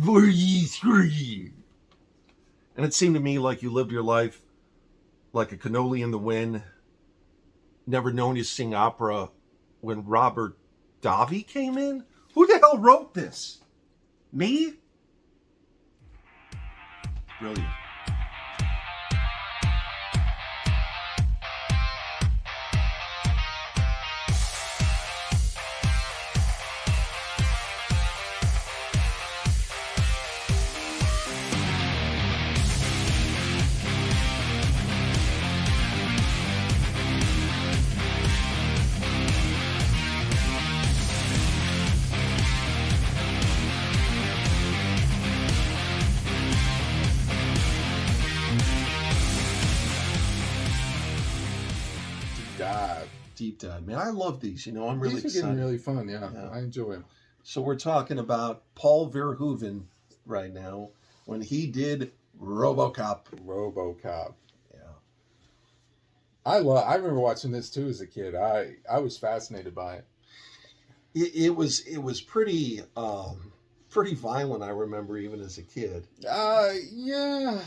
Were ye three? And it seemed to me like you lived your life like a cannoli in the wind, never known you sing opera when Robert Davi came in? Who the hell wrote this? Me? Brilliant. Deep dive, man. I love these. I'm really excited. These are getting really fun. Yeah, I enjoy them. So we're talking about Paul Verhoeven right now when he did Robocop. Yeah. I remember watching this too as a kid. I was fascinated by it. It was pretty violent. I remember even as a kid. Yeah.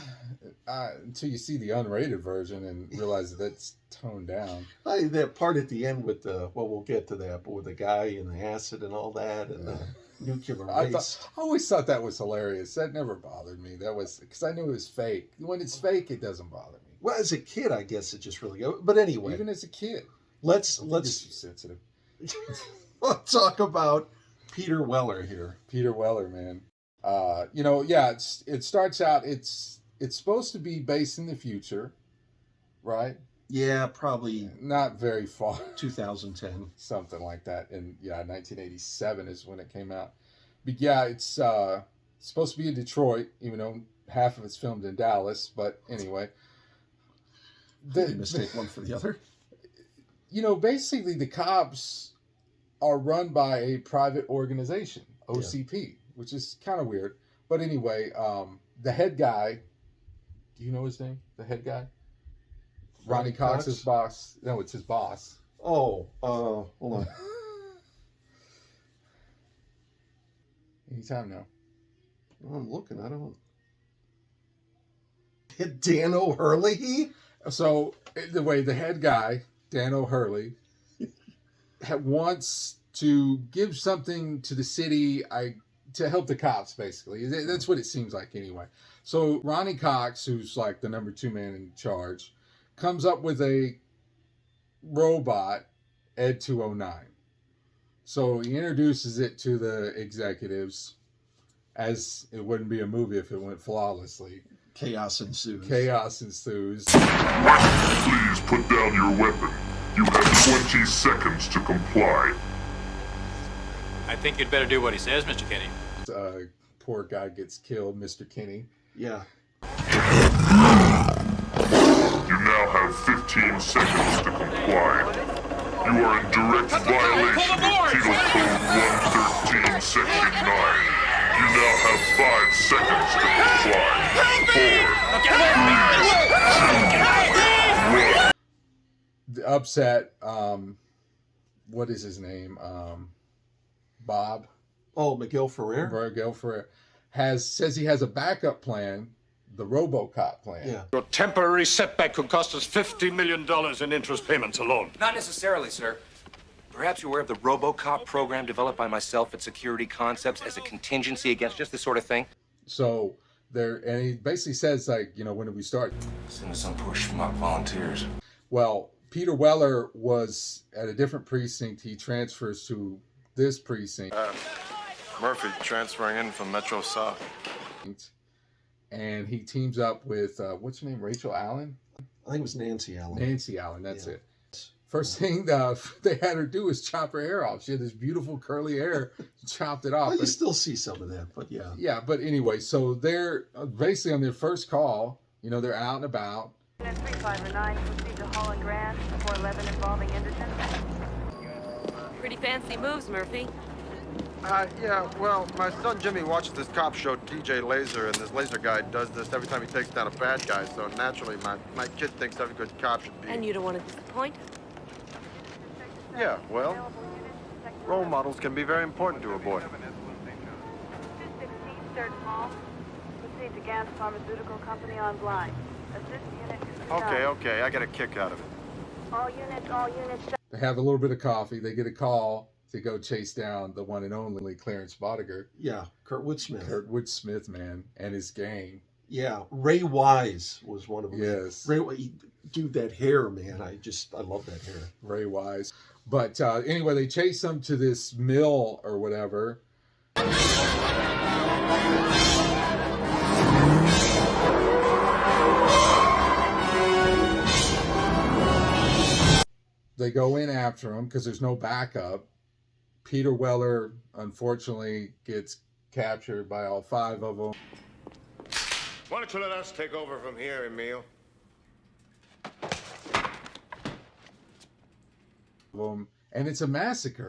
Until you see the unrated version and realize that's toned down. That part at the end with we'll get to that, but with the guy and the acid and all that and the nuclear race. I always thought that was hilarious. That never bothered me. That was because I knew it was fake. When it's fake, it doesn't bother me. Well, as a kid, I guess it just really. But anyway, even as a kid, let's sensitive. Let's talk about Peter Weller here. Peter Weller, man. It starts out. It's supposed to be based in the future, right? Yeah, probably not very far. 2010, something like that. And 1987 is when it came out. But yeah, it's supposed to be in Detroit, even though half of it's filmed in Dallas. But anyway, mistake one for the other. Basically the cops are run by a private organization, OCP, which is kind of weird. But anyway, the head guy. Do you know his name? The head guy? Ronnie Cox's boss. No, it's his boss. Oh, hold on. Anytime now. I'm looking. I don't. Dan O'Hurley? So, the head guy, Dan O'Hurley, wants to give something to the city to help the cops, basically. That's what it seems like anyway. So Ronnie Cox, who's like the number 2 man in charge, comes up with a robot, Ed 209. So he introduces it to the executives, as it wouldn't be a movie if it went flawlessly. Chaos ensues. Please put down your weapon. You have 20 seconds to comply. I think you'd better do what he says, Mr. Kinney. Poor guy gets killed, Mr. Kinney. Yeah. You now have 15 seconds to comply. You are in direct violation of Penal Code 113, Section 9. You now have 5 seconds to comply. 4, 3, 2, 1. The upset, what is his name? Bob. Oh, Miguel Ferrer? Miguel Ferrer says he has a backup plan, the Robocop plan. Yeah. Your temporary setback could cost us $50 million in interest payments alone. Not necessarily, sir. Perhaps you're aware of the Robocop program developed by myself at Security Concepts as a contingency against just this sort of thing. So and he basically says, like, when did we start? Send us some poor schmuck volunteers. Well, Peter Weller was at a different precinct. He transfers to this precinct. Murphy transferring in from Metro South. And he teams up with, what's her name, Rachel Allen? I think it was Nancy Allen. Nancy Allen, that's it. First thing they had her do was chop her hair off. She had this beautiful curly hair, chopped it off. Well, you still see some of that, but yeah. Yeah, but anyway, so they're basically on their first call, they're out and about. 3509, proceed to Holland Grand, 411 involving Anderson. Pretty fancy moves, Murphy. Yeah, well, my son Jimmy watches this cop show, DJ Laser, and this laser guy does this every time he takes down a bad guy, so naturally my kid thinks every good cop should be... And you don't want to disappoint? Yeah, well, role models can be very important to a boy. 23rd Mall. Proceed to Gans Pharmaceutical Company on Blind. Assist unit to Okay, I get a kick out of it. All units. They have a little bit of coffee. They get a call to go chase down the one and only Clarence Bodiger. Yeah, Kurtwood Smith. Kurtwood Smith, man, and his gang. Yeah, Ray Wise was one of them. Yes. Dude, that hair, man. I love that hair. Ray Wise. But anyway, they chase them to this mill or whatever. They go in after him because there's no backup. Peter Weller, unfortunately, gets captured by all 5 of them. Why don't you let us take over from here, Emil? And it's a massacre.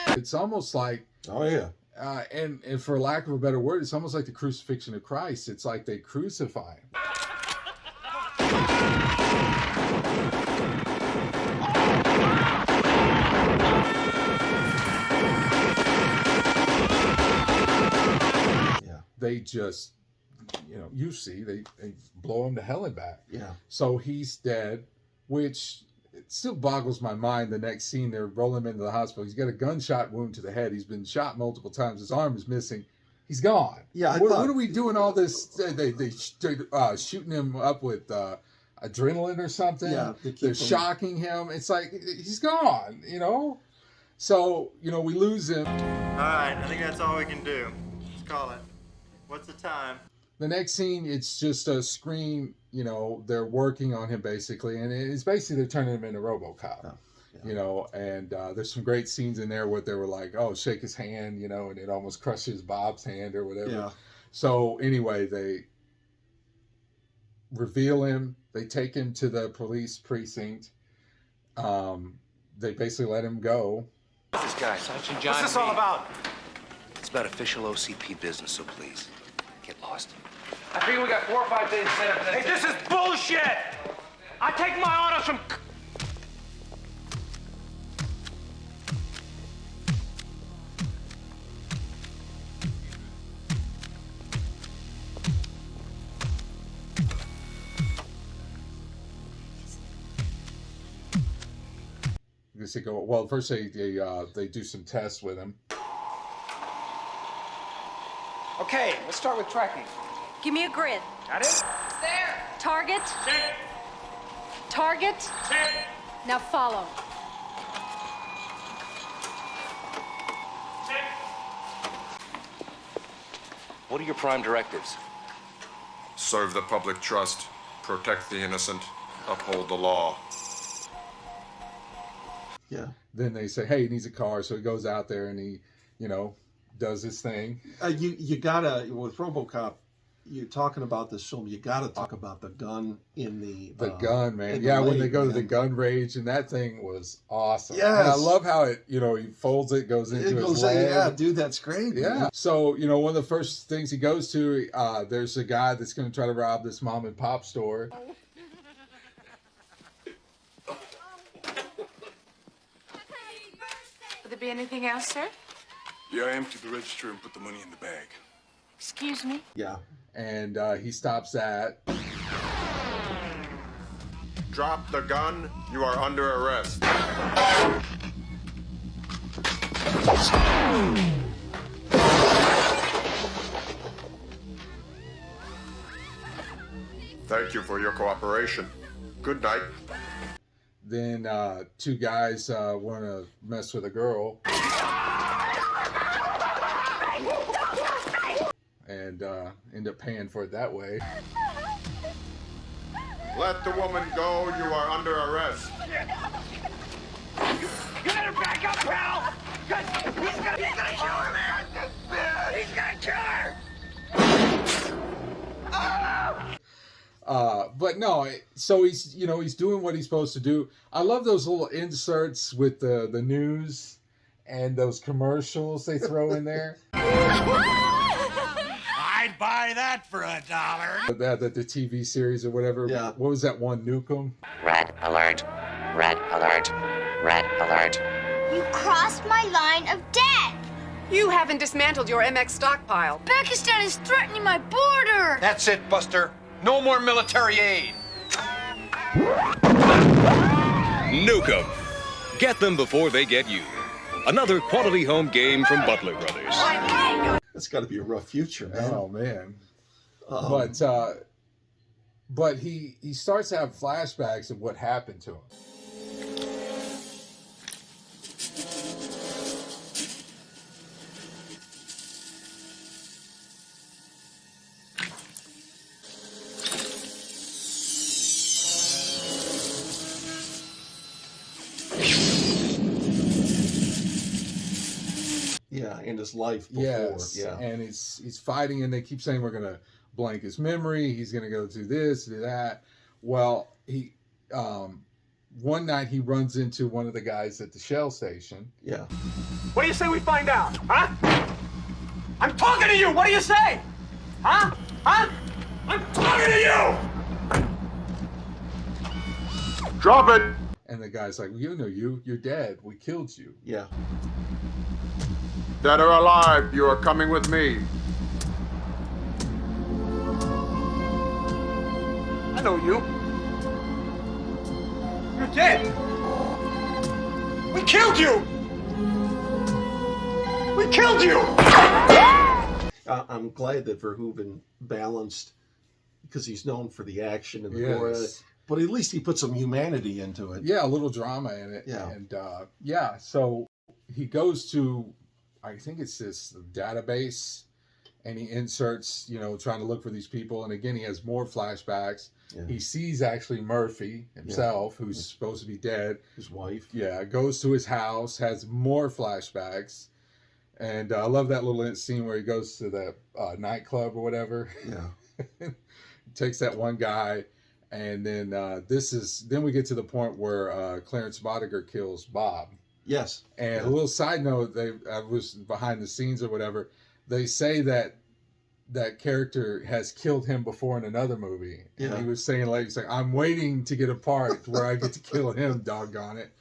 It's almost like, oh yeah, and for lack of a better word, it's almost like the crucifixion of Christ. It's like they crucify him. Yeah. They just, you see, they blow him to hell and back. Yeah. So he's dead, which it still boggles my mind. The next scene, they're rolling him into the hospital. He's got a gunshot wound to the head. He's been shot multiple times. His arm is missing. He's gone. Yeah. What are we doing all this? They shooting him up with adrenaline or something. Yeah. They're shocking him. It's like, he's gone, So, we lose him. All right, I think that's all we can do. Let's call it. What's the time? The next scene, it's just a screen, they're working on him basically, and it's basically they're turning him into Robocop, and there's some great scenes in there where they were like, oh, shake his hand, and it almost crushes Bob's hand or whatever. Yeah. So anyway, they reveal him, they take him to the police precinct, they basically let him go. This guy, Sergeant John. What's this all about? It's about official OCP business, so please, get lost. I figure we got 4 or 5 days set up. Hey, this is bullshit! I take my orders from... They go, well, first they do some tests with him. Okay, let's start with tracking. Give me a grid. Got it? There. Target. Check. Target. Check. Now follow. Check. What are your prime directives? Serve the public trust, protect the innocent, uphold the law. Yeah. Then they say, hey, he needs a car, so he goes out there and he, does his thing. You gotta, with RoboCop, you're talking about this film, you gotta talk about the gun in the gun, man. in Yeah, the when leg, they go to man. the gun range, and that thing was awesome. Yes. And I love how it, he folds it, goes into his leg. Yeah, dude, that's great. Yeah. Man. So, one of the first things he goes to, there's a guy that's going to try to rob this mom and pop store. Would there be anything else, sir? Yeah, I emptied the register and put the money in the bag. Excuse me? Yeah. And he stops that. Drop the gun. You are under arrest. Thank you for your cooperation. Good night. Then 2 guys want to mess with a girl. And end up paying for it that way. Let the woman go. You are under arrest. You better back up, pal! He's gonna kill her, man! He's gonna kill her! But no, so he's he's doing what he's supposed to do. I love those little inserts with the news and those commercials they throw in there. I'd buy that for $1. The TV series or whatever. Yeah. What was that one? Nukem? Red alert. Red alert. Red alert. You crossed my line of death. You haven't dismantled your MX stockpile. Pakistan is threatening my border. That's it, Buster. No more military aid. Nuke 'em. Get them before they get you. Another quality home game from Butler Brothers. That's got to be a rough future, man. Oh man. But he starts to have flashbacks of what happened to him. Yeah, in his life before. Yes, yeah. And he's fighting, and they keep saying we're gonna blank his memory. He's gonna go do this, do that. Well, he one night he runs into one of the guys at the Shell station. Yeah. What do you say we find out, huh? I'm talking to you. What do you say? Huh? Huh? I'm talking to you. Drop it. And the guy's like, you know, you're dead. We killed you. Yeah. Dead or alive, you are coming with me. I know you. You're dead. We killed you. We killed you. I'm glad that Verhoeven balanced, because he's known for the action and the gore, but at least he put some humanity into it. Yeah, a little drama in it. Yeah. And so he goes to, I think it's this database, and he inserts, trying to look for these people. And again, he has more flashbacks. Yeah. He sees actually Murphy himself, who's supposed to be dead. His wife. Yeah, goes to his house, has more flashbacks. And I love that little scene where he goes to the nightclub or whatever. Yeah. Takes that one guy. And then then we get to the point where Clarence Bodiger kills Bob. Yes. And a little side note, I was behind the scenes or whatever. They say that character has killed him before in another movie. And he was saying, he's like, I'm waiting to get a part where I get to kill him, doggone it.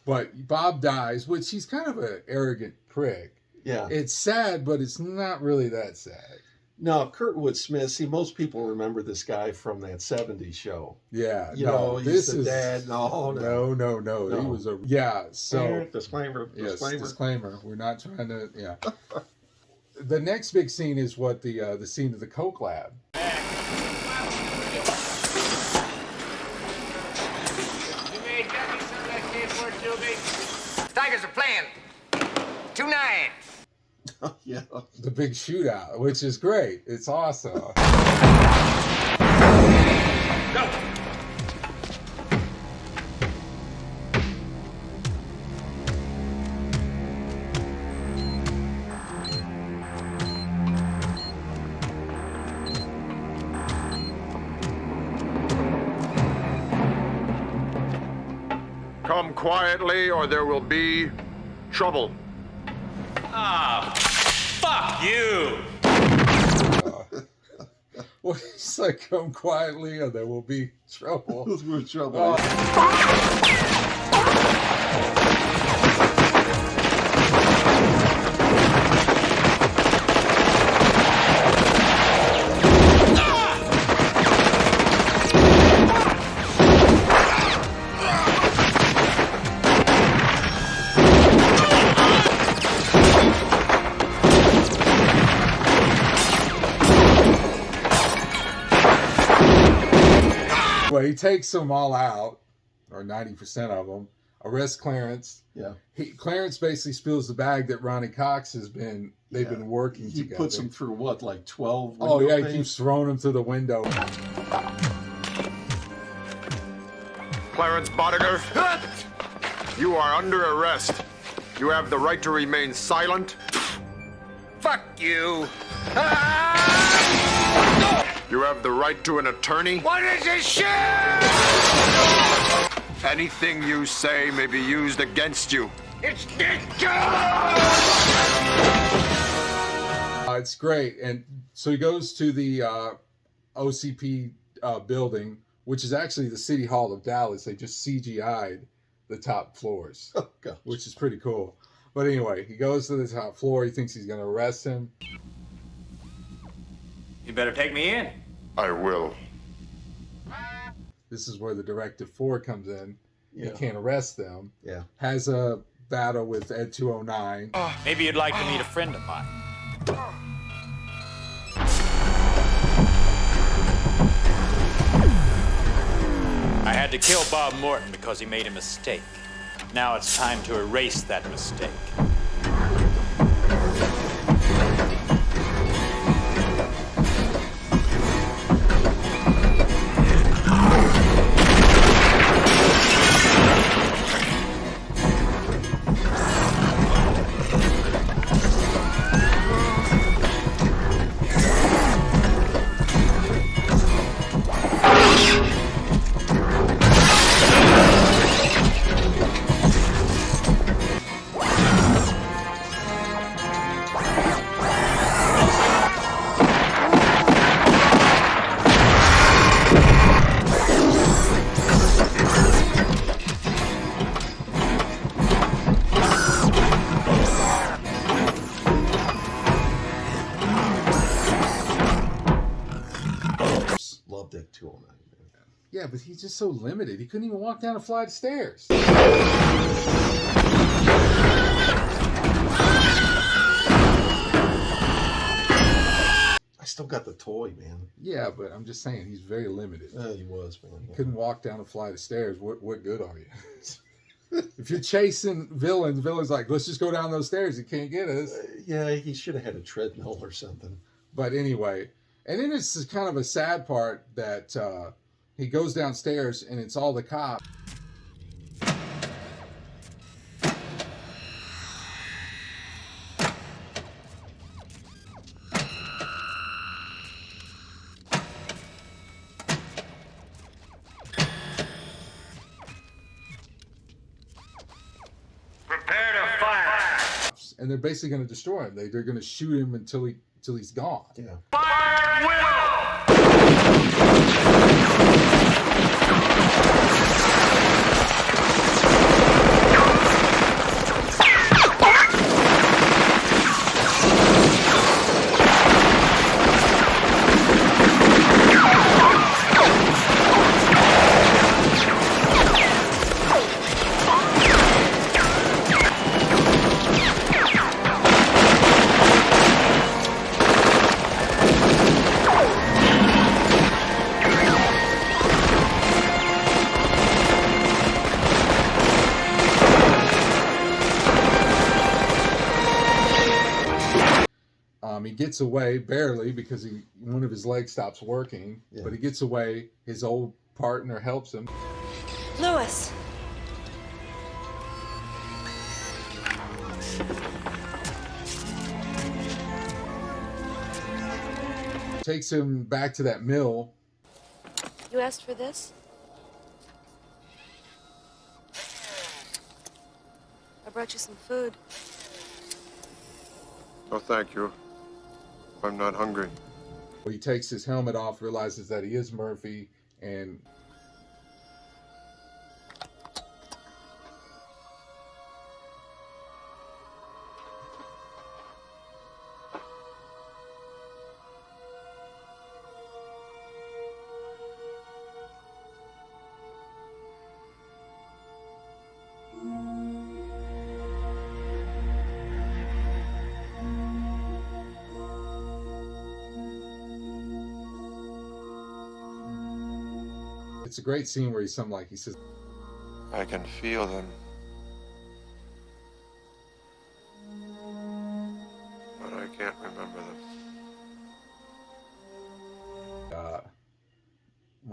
But Bob dies, which he's kind of an arrogant prick. Yeah. It's sad, but it's not really that sad. No, Kurtwood Smith. See, most people remember this guy from that '70s show. Yeah, he's the dad. No. He was so disclaimer. Yes, disclaimer. We're not trying to. Yeah. The next big scene is what the scene of the Coke lab. Tigers are playing 2-9. Yeah. The big shootout, which is great. It's awesome. Go. Come quietly or there will be trouble. Ah, fuck you! Well, he's like, come quietly or there will be trouble. We're in trouble. Well, he takes them all out, or 90% of them, arrests Clarence. Yeah. Clarence basically spills the bag that Ronnie Cox they've been working He together. puts him through what, like 12 Oh, window yeah, things? he keeps throwing him through the window. Clarence Bodiger, you are under arrest. You have the right to remain silent. Fuck you. You have the right to an attorney. What is this shit? Anything you say may be used against you. It's ridiculous. It's great. And so he goes to the OCP building, which is actually the City Hall of Dallas. They just CGI'd the top floors, Oh, gosh. which is pretty cool. But anyway, he goes to the top floor. He thinks he's going to arrest him. You better take me in. I will. This is where the Directive 4 comes in. Yeah. He can't arrest them. Yeah. Has a battle with Ed 209. Maybe you'd like to meet a friend of mine. I had to kill Bob Morton because he made a mistake. Now it's time to erase that mistake. Loved that 209. Man. Yeah, but he's just so limited. He couldn't even walk down a flight of stairs. I still got the toy, man. Yeah, but I'm just saying he's very limited. He was, man. He couldn't walk down a flight of stairs. What good are you? If you're chasing villains like, let's just go down those stairs. He can't get us. Yeah, he should have had a treadmill or something. But anyway, and then it's kind of a sad part that he goes downstairs and it's all the cops. Prepare to fire. And they're basically going to destroy him. They're going to shoot him until he's gone. Yeah. Fire at will. He gets away barely because one of his legs stops working, but he gets away. His old partner helps him. Lewis. Takes him back to that mill. You asked for this? I brought you some food. Oh, thank you. I'm not hungry. He takes his helmet off, realizes that he is Murphy, and it's a great scene where he says, I can feel them. But I can't remember them.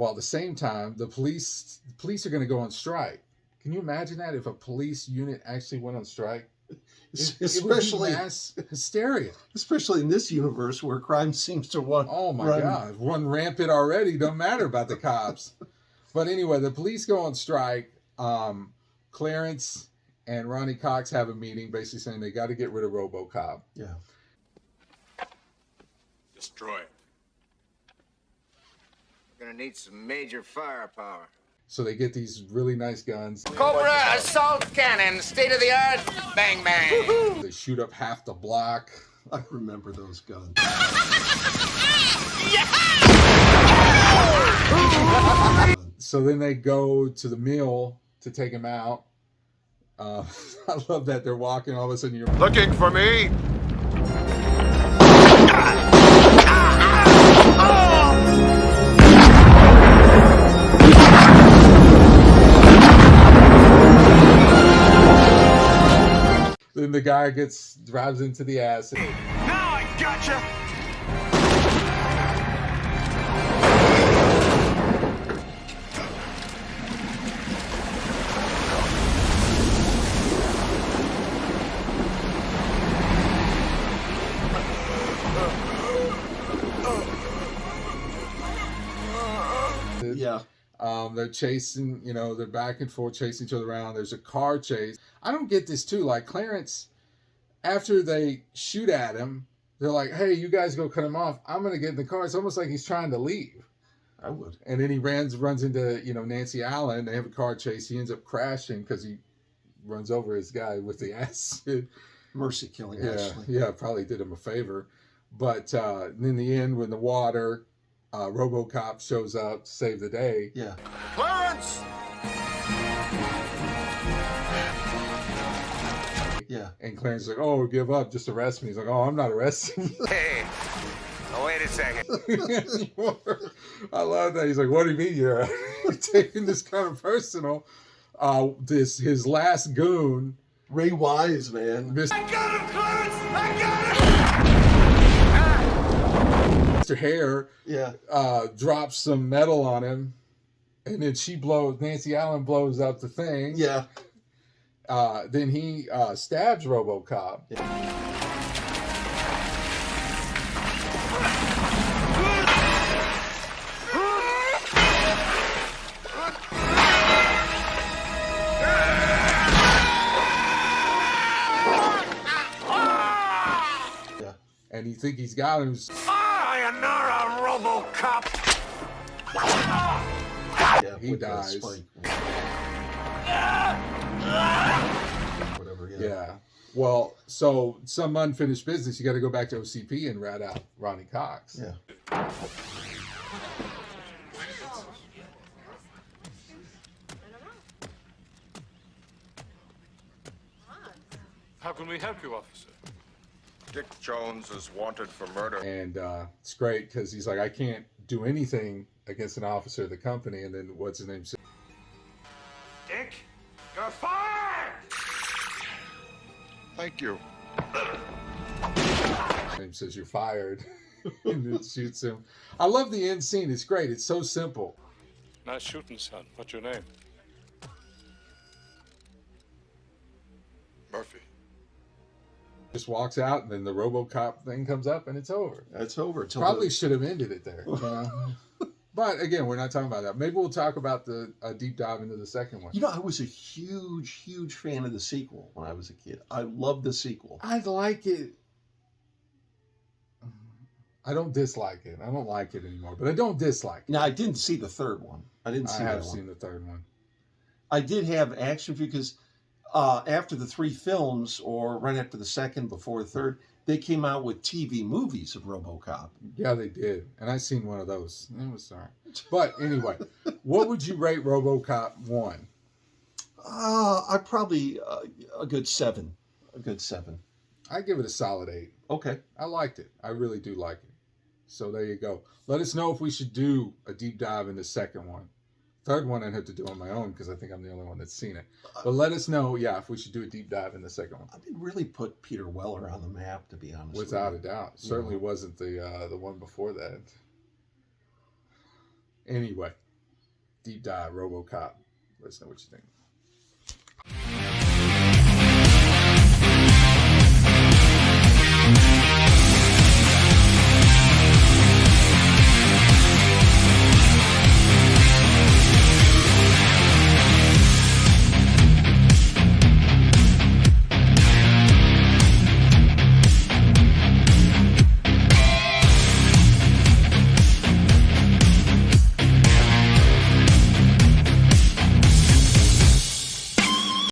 while at the same time, the police are going to go on strike. Can you imagine that if a police unit actually went on strike? Especially it would be mass hysteria. Especially in this universe where crime seems to run. Oh my God, run rampant already. Don't matter about the cops. But anyway, the police go on strike. Clarence and Ronnie Cox have a meeting, basically saying they got to get rid of Robocop. Yeah. Destroy it. We're gonna need some major firepower. So they get these really nice guns. Cobra assault cannon, state of the art, bang bang. They shoot up half the block. I remember those guns. So then they go to the mill to take him out. I love that they're walking. All of a sudden, you're looking for me. Then the guy drives into the acid. Now I gotcha. Yeah. They're chasing, they're back and forth chasing each other around. There's a car chase. I don't get this too. Like Clarence, after they shoot at him, they're like, hey, you guys go cut him off. I'm going to get in the car. It's almost like he's trying to leave. I would. And then he runs into, Nancy Allen. They have a car chase. He ends up crashing because he runs over his guy with the acid. Mercy killing, Yeah, actually. yeah, probably did him a favor. But in the end, when the water, Robocop shows up to save the day. Yeah. Clarence! Yeah. And Clarence is like, oh, give up, just arrest me. He's like, oh, I'm not arresting you. Hey, wait a second. I love that. He's like, what do you mean you're taking this kind of personal? His last goon. Ray Wise, man. I got him, Clarence! I got him! Mr. Hare drops some metal on him, and then Nancy Allen blows up the thing. Yeah. Then he stabs Robocop. And you think he's got him. Sayonara, Robocop! Yeah, He dies. Whatever, Yeah. Well, so some unfinished business. You got to go back to OCP and rat out Ronnie Cox. Yeah. How can we help you, officer? Dick Jones is wanted for murder. And it's great because he's like, I can't do anything against an officer of the company. And then what's his name? Dick, you're fired! Thank you. His name says you're fired. And then shoots him. I love the end scene. It's great. It's so simple. Nice shooting, son. What's your name? Murphy. Just walks out, and then the Robocop thing comes up, and it's over. It's over. Probably should have ended it there. But again, we're not talking about that. Maybe we'll talk about the deep dive into the second one. I was a huge fan of the sequel when I was a kid. I loved the sequel. I like it. I don't dislike it. I don't like it anymore, but I don't dislike it. Now, I didn't see the third one. I have seen the third one. I did have action because after the three films, or right after the second, before the third, they came out with TV movies of RoboCop. Yeah, they did. And I seen one of those. It was sorry. But anyway, what would you rate RoboCop 1? I'd probably a good 7. A good 7. I give it a solid 8. Okay. I liked it. I really do like it. So there you go. Let us know if we should do a deep dive in the second one. Third one I'd have to do on my own because I think I'm the only one that's seen it. But let us know, if we should do a deep dive in the second one. I did really put Peter Weller on the map, to be honest. Without a doubt. Certainly wasn't the one before that. Anyway, deep dive, RoboCop. Let us know what you think.